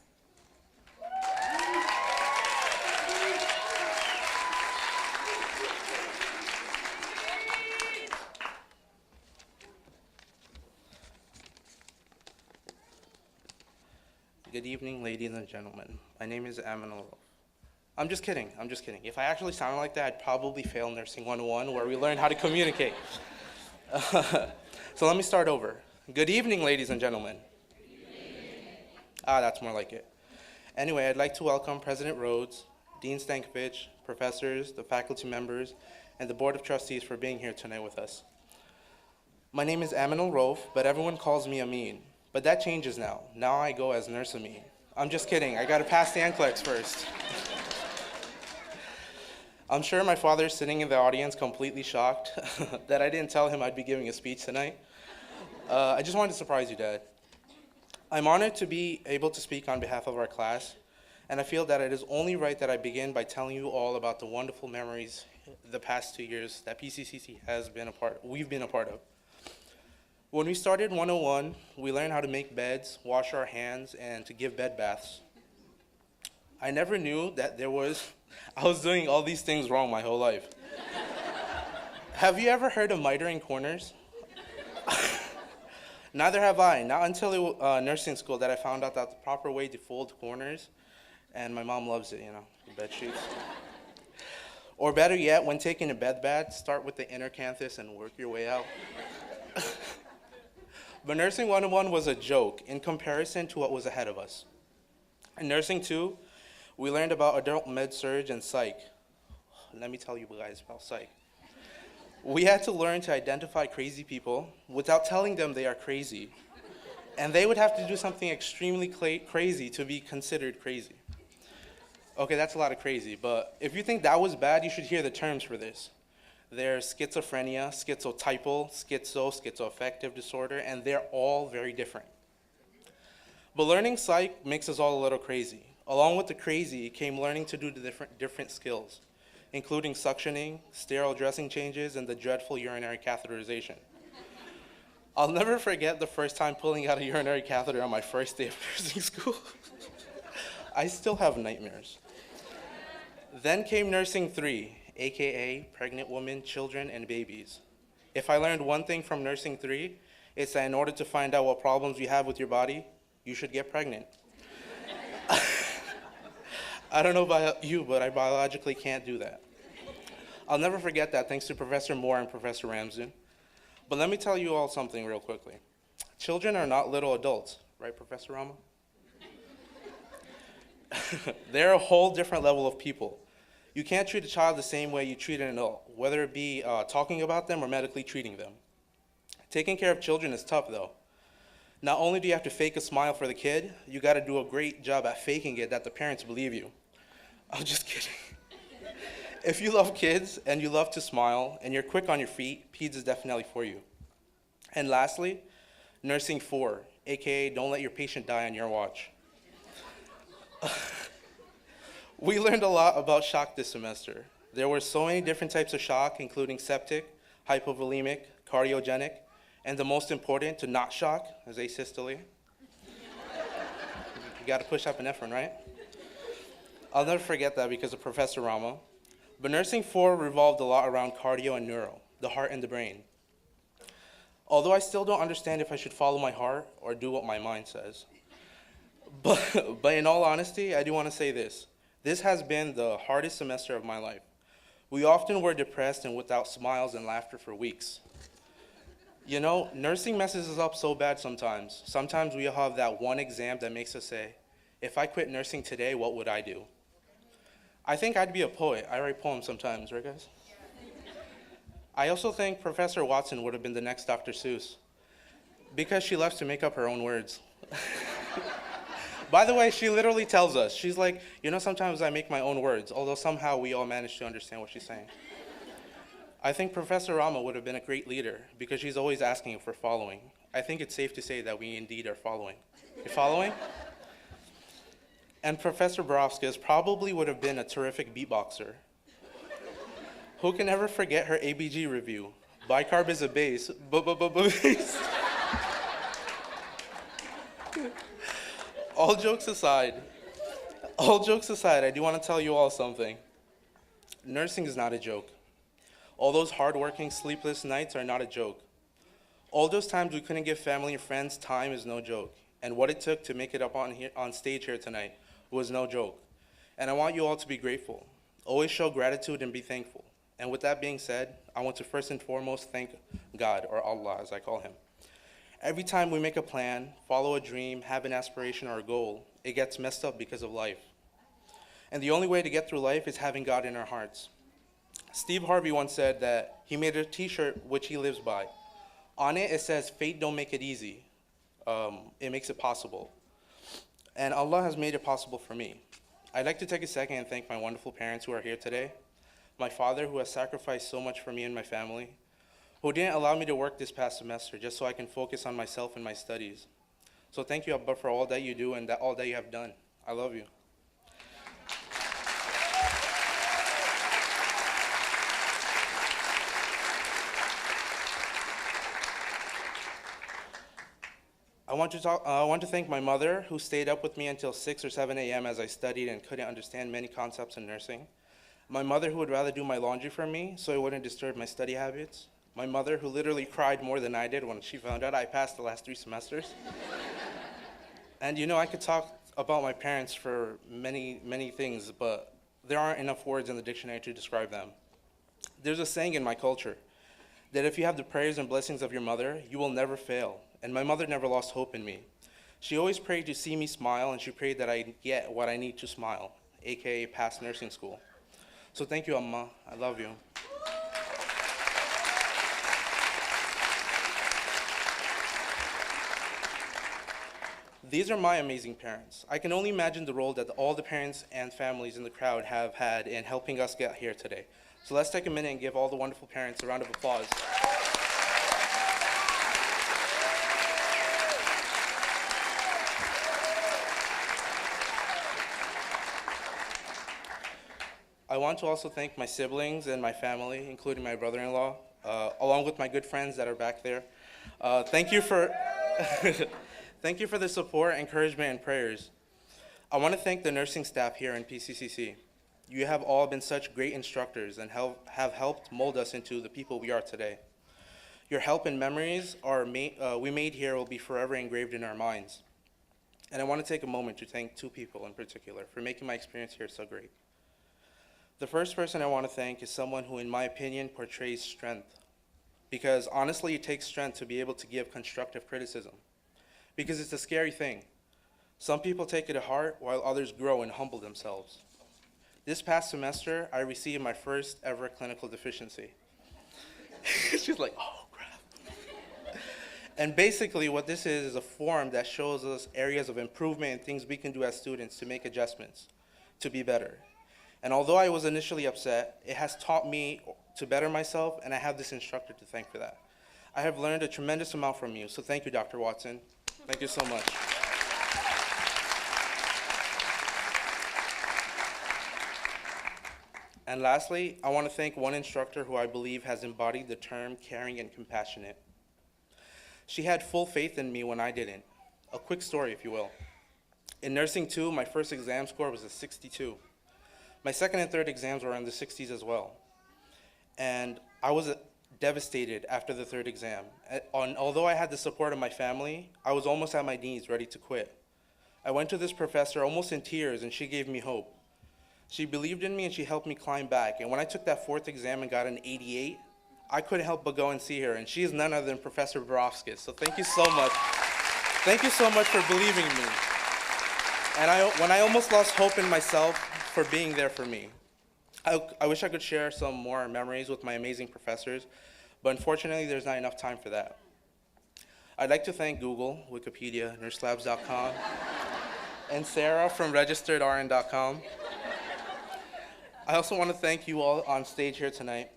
Good evening, ladies and gentlemen. My name is Aminul Roof. I'm just kidding. If I actually sounded like that, I'd probably fail Nursing 101, where we learn how to communicate. So let me start over. Good evening, ladies and gentlemen. That's more like it. Anyway, I'd like to welcome President Rhodes, Dean Stankovich, professors, the faculty members, and the Board of Trustees for being here tonight with us. My name is Aminul Roof, but everyone calls me Amin. But that changes now. Now I go as Nurse Amin. I'm just kidding. I gotta pass the NCLEX first. I'm sure my father's sitting in the audience completely shocked that I didn't tell him I'd be giving a speech tonight. I just wanted to surprise you, Dad. I'm honored to be able to speak on behalf of our class, and I feel that it is only right that I begin by telling you all about the wonderful memories the past 2 years that PCCC we've been a part of. When we started 101, we learned how to make beds, wash our hands, and to give bed baths. I never knew that I was doing all these things wrong my whole life. Have you ever heard of mitering corners? Neither have I. Not until nursing school that I found out that the proper way to fold corners, and my mom loves it, the bed sheets. Or better yet, when taking a bed bath, start with the inner canthus and work your way out. But Nursing 101 was a joke in comparison to what was ahead of us. In Nursing 2, we learned about adult med-surg and psych. Let me tell you guys about psych. We had to learn to identify crazy people without telling them they are crazy. And they would have to do something extremely crazy to be considered crazy. Okay, that's a lot of crazy, but if you think that was bad, you should hear the terms for this. There's schizophrenia, schizotypal, schizoaffective disorder, and they're all very different. But learning psych makes us all a little crazy. Along with the crazy came learning to do the different skills, including suctioning, sterile dressing changes, and the dreadful urinary catheterization. I'll never forget the first time pulling out a urinary catheter on my first day of nursing school. I still have nightmares. Then came Nursing 3, aka pregnant women, children, and babies. If I learned one thing from Nursing 3, it's that in order to find out what problems you have with your body, you should get pregnant. I don't know about you, but I biologically can't do that. I'll never forget that thanks to Professor Moore and Professor Ramsden. But let me tell you all something real quickly. Children are not little adults, right, Professor Rama? They're a whole different level of people. You can't treat a child the same way you treat an adult, whether it be talking about them or medically treating them. Taking care of children is tough, though. Not only do you have to fake a smile for the kid, you got to do a great job at faking it that the parents believe you. I'm just kidding. If you love kids and you love to smile and you're quick on your feet, PEDS is definitely for you. And lastly, Nursing 4, aka don't let your patient die on your watch. We learned a lot about shock this semester. There were so many different types of shock, including septic, hypovolemic, cardiogenic, and the most important, to not shock, is asystole. You gotta push epinephrine, right? I'll never forget that because of Professor Rama. But Nursing 4 revolved a lot around cardio and neuro, the heart and the brain. Although I still don't understand if I should follow my heart or do what my mind says. But in all honesty, I do want to say this. This has been the hardest semester of my life. We often were depressed and without smiles and laughter for weeks. You know, nursing messes us up so bad sometimes. Sometimes we have that one exam that makes us say, if I quit nursing today, what would I do? I think I'd be a poet. I write poems sometimes, right guys? I also think Professor Watson would have been the next Dr. Seuss, because she loves to make up her own words. By the way, she literally tells us, she's like, you know, sometimes I make my own words, although somehow we all manage to understand what she's saying. I think Professor Rama would have been a great leader because she's always asking if we're following. I think it's safe to say that we indeed are following. You following? And Professor Borowskis probably would have been a terrific beatboxer. Who can ever forget her ABG review? Bicarb is a base, base. All jokes aside, I do want to tell you all something. Nursing is not a joke. All those hardworking, sleepless nights are not a joke. All those times we couldn't give family and friends time is no joke. And what it took to make it up on stage here tonight was no joke. And I want you all to be grateful. Always show gratitude and be thankful. And with that being said, I want to first and foremost thank God, or Allah as I call him. Every time we make a plan, follow a dream, have an aspiration or a goal, it gets messed up because of life. And the only way to get through life is having God in our hearts. Steve Harvey once said that he made a t-shirt which he lives by. On it, it says, "Fate don't make it easy. It makes it possible." And Allah has made it possible for me. I'd like to take a second and thank my wonderful parents who are here today. My father, who has sacrificed so much for me and my family, who didn't allow me to work this past semester just so I can focus on myself and my studies. So thank you, Abba, for all that you do and all that you have done. I love you. I want to thank my mother, who stayed up with me until 6 or 7 a.m. as I studied and couldn't understand many concepts in nursing. My mother, who would rather do my laundry for me so it wouldn't disturb my study habits. My mother, who literally cried more than I did when she found out I passed the last 3 semesters. And you know, I could talk about my parents for many, many things, but there aren't enough words in the dictionary to describe them. There's a saying in my culture that if you have the prayers and blessings of your mother, you will never fail. And my mother never lost hope in me. She always prayed to see me smile, and she prayed that I get what I need to smile, aka pass nursing school. So thank you, Amma. I love you. These are my amazing parents. I can only imagine the role that all the parents and families in the crowd have had in helping us get here today. So let's take a minute and give all the wonderful parents a round of applause. I want to also thank my siblings and my family, including my brother-in-law, along with my good friends that are back there. Thank you for thank you for the support, encouragement, and prayers. I want to thank the nursing staff here in PCCC. You have all been such great instructors and have helped mold us into the people we are today. Your help and memories we made here will be forever engraved in our minds. And I want to take a moment to thank 2 people in particular for making my experience here so great. The first person I want to thank is someone who, in my opinion, portrays strength. Because honestly, it takes strength to be able to give constructive criticism. Because it's a scary thing. Some people take it to heart while others grow and humble themselves. This past semester, I received my first ever clinical deficiency. She's like, oh crap. And basically what this is a form that shows us areas of improvement and things we can do as students to make adjustments, to be better. And although I was initially upset, it has taught me to better myself, and I have this instructor to thank for that. I have learned a tremendous amount from you, so thank you, Dr. Watson. Thank you so much. And lastly, I want to thank one instructor who I believe has embodied the term caring and compassionate. She had full faith in me when I didn't. A quick story, if you will. In Nursing 2, my first exam score was a 62. My second and third exams were in the 60s as well. And I was devastated after the third exam. Although I had the support of my family, I was almost at my knees, ready to quit. I went to this professor almost in tears, and she gave me hope. She believed in me, and she helped me climb back. And when I took that 4th exam and got an 88, I couldn't help but go and see her. And she is none other than Professor Borofsky. So thank you so much. Thank you so much for believing in me. And when I almost lost hope in myself, for being there for me. I wish I could share some more memories with my amazing professors, but unfortunately there's not enough time for that. I'd like to thank Google, Wikipedia, nurselabs.com, and Sarah from registeredrn.com. I also want to thank you all on stage here tonight.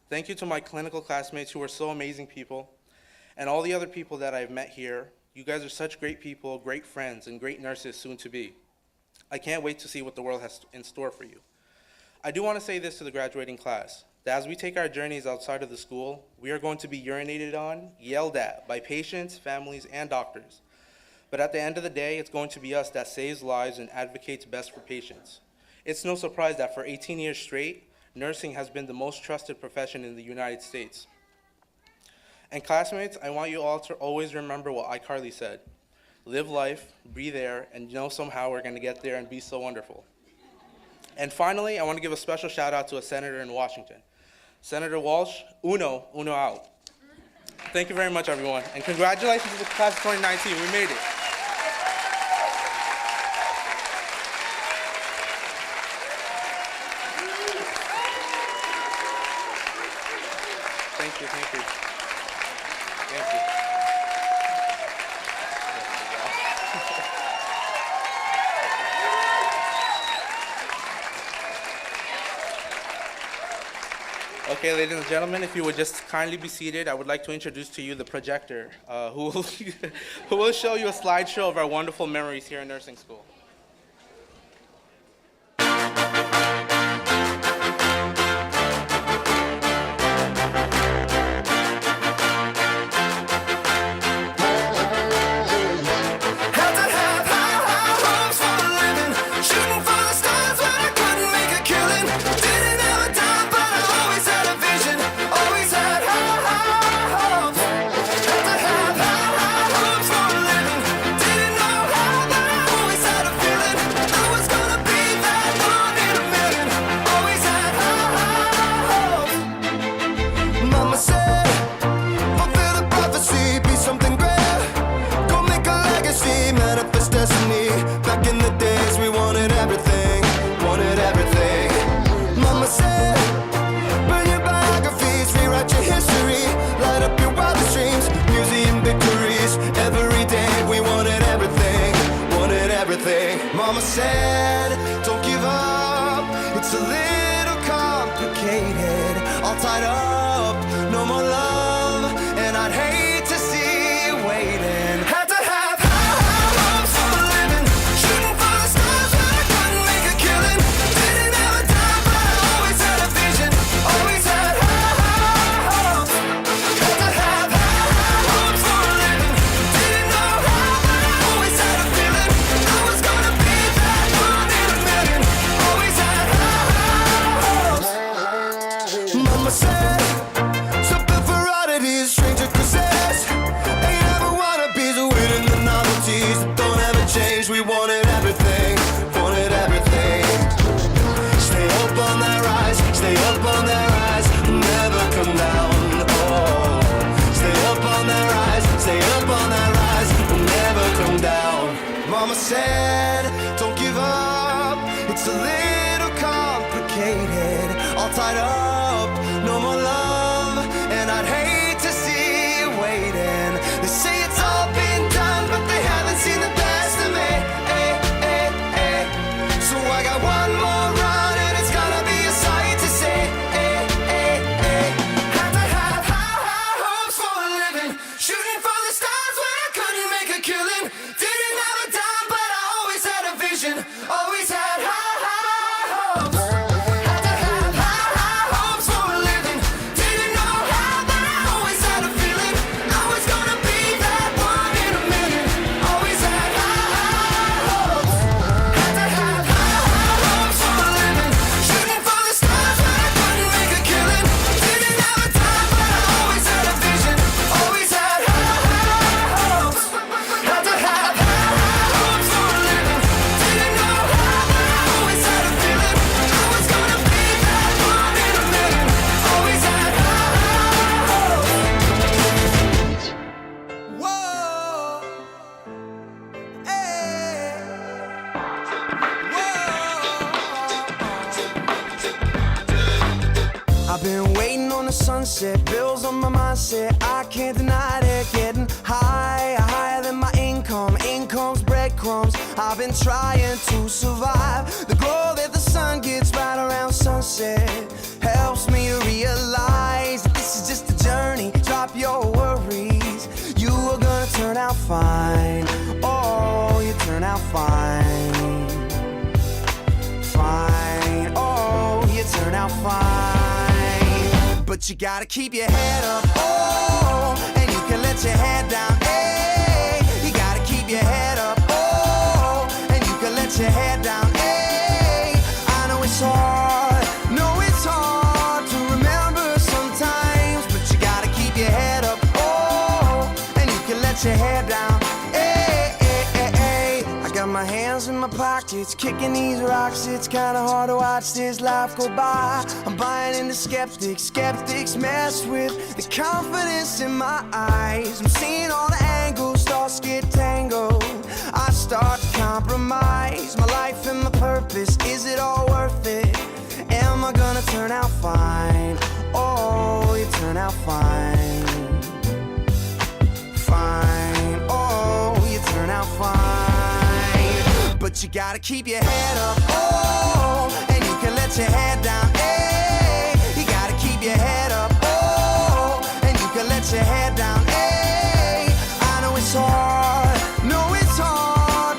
Thank you to my clinical classmates who are so amazing people, and all the other people that I've met here. You guys are such great people, great friends, and great nurses soon to be. I can't wait to see what the world has in store for you. I do want to say this to the graduating class, that as we take our journeys outside of the school, we are going to be urinated on, yelled at by patients, families, and doctors. But at the end of the day, it's going to be us that saves lives and advocates best for patients. It's no surprise that for 18 years straight, nursing has been the most trusted profession in the United States. And classmates, I want you all to always remember what iCarly said. Live life, breathe air, and know somehow we're gonna get there and be so wonderful. And finally, I want to give a special shout out to a senator in Washington. Senator Walsh, uno out. Thank you very much, everyone. And congratulations to the class of 2019, we made it. Thank you, thank you. Thank you. Okay, ladies and gentlemen, if you would just kindly be seated, I would like to introduce to you the projector, who will show you a slideshow of our wonderful memories here in nursing school. Mama said, don't give up, it's a little complicated, all tied up, no more love, and I'd hate to see you waiting. Had to have high hopes for a living, shooting for the stars but I couldn't make a killing. Didn't have a dime but I always had a vision, always had high hopes. Had to have high hopes for a living, didn't know how but I always had a feeling I was gonna be that one in a million. Always had high hopes. Mama said, something for oddities, stranger causes. Ain't ever wannabes, winning the novelties that don't ever change. We wanted everything, wanted everything. Stay up on that rise, stay up on that rise, never come down. Oh, stay up on that rise, stay up on that rise, never come down. Mama said, don't give up, it's a little complicated, all tied up, no more love, and I'd hate to see you waiting. They say it's all been done, but they haven't seen the best of me. So I got one more run, and it's gonna be a sight to see. Had to have high hopes for a living, shooting for the stars when I couldn't make a killing. Didn't have a dime, but I always had a vision, always had high hopes. Had to have high hopes for a living, didn't know how, but I always had a feeling I was gonna be that one in a million. Always had high hopes. Had to have high hopes for a living, shooting for the stars when I couldn't make a killing. Didn't have a dime, but I always had a vision, always had high hopes. Had to have high hopes for a living, didn't know how, but I always had a feeling I was gonna be that one in a million. Always had high hopes. Whoa, hey, whoa. I've been waiting on the sunset, bills on my mindset, I can't deny it. Getting higher, higher than my income, income's breadcrumbs. I've been trying to survive. The glow that the sun gets right around sunset helps me to realize that this is just a journey. Drop your worries, you are gonna turn out fine. Oh, you turn out fine. Fine, oh, you turn out fine. But you gotta keep your head up, oh, and you can let your head down, hey. You gotta keep your head hands in my pockets, kicking these rocks. It's kinda hard to watch this life go by. I'm buying into skeptics, skeptics mess with the confidence in my eyes. I'm seeing all the angles, thoughts get tangled. I start to compromise my life and my purpose. Is it all worth it? Am I gonna turn out fine? Oh, you turn out fine. Fine, oh, you turn out fine. But you gotta keep your head up, oh, and you can let your head down, hey. You gotta keep your head up, oh, and you can let your head down, hey. I know it's hard,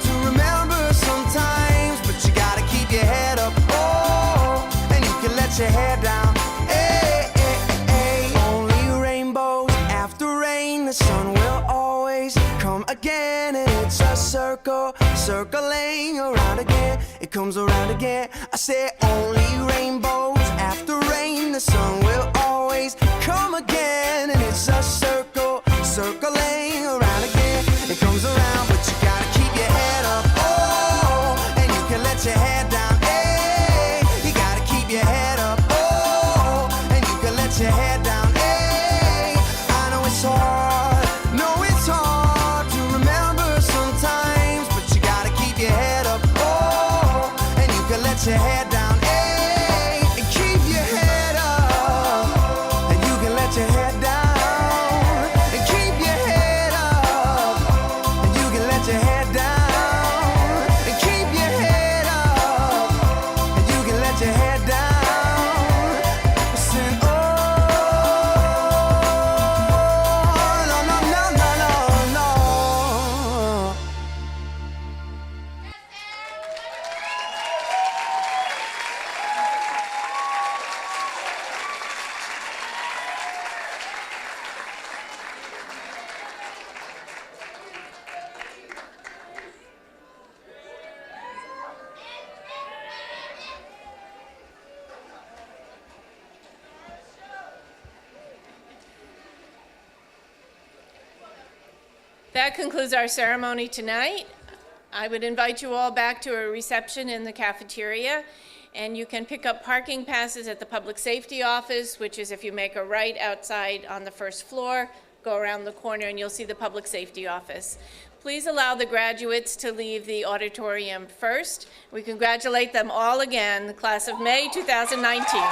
to remember sometimes, but you gotta keep your head up, oh, and you can let your head down, hey, hey, hey. Only rainbows after rain, the sun will always come again, and it's a circle, circling around again, it comes around again. I say only rainbows after rain, the sun will always come again, and it's a circle, circling around again, it comes around, but you gotta keep your head up, oh, and you can let your head down, hey, you gotta keep your head up, oh, and you can let your head down, hey, I know it's hard, to remember sometimes, but you gotta keep your head up, oh, and you can let your head down, hey, and keep your head up, and you can let your head down, and keep your head up, and you can let your head down, and keep your head up, and you can let your head down, listen, oh, no, no, no, no, no, no. That concludes our ceremony tonight. I would invite you all back to a reception in the cafeteria, and you can pick up parking passes at the Public Safety Office, which is if you make a right outside on the first floor, go around the corner and you'll see the Public Safety Office. Please allow the graduates to leave the auditorium first. We congratulate them all again, the class of May 2019.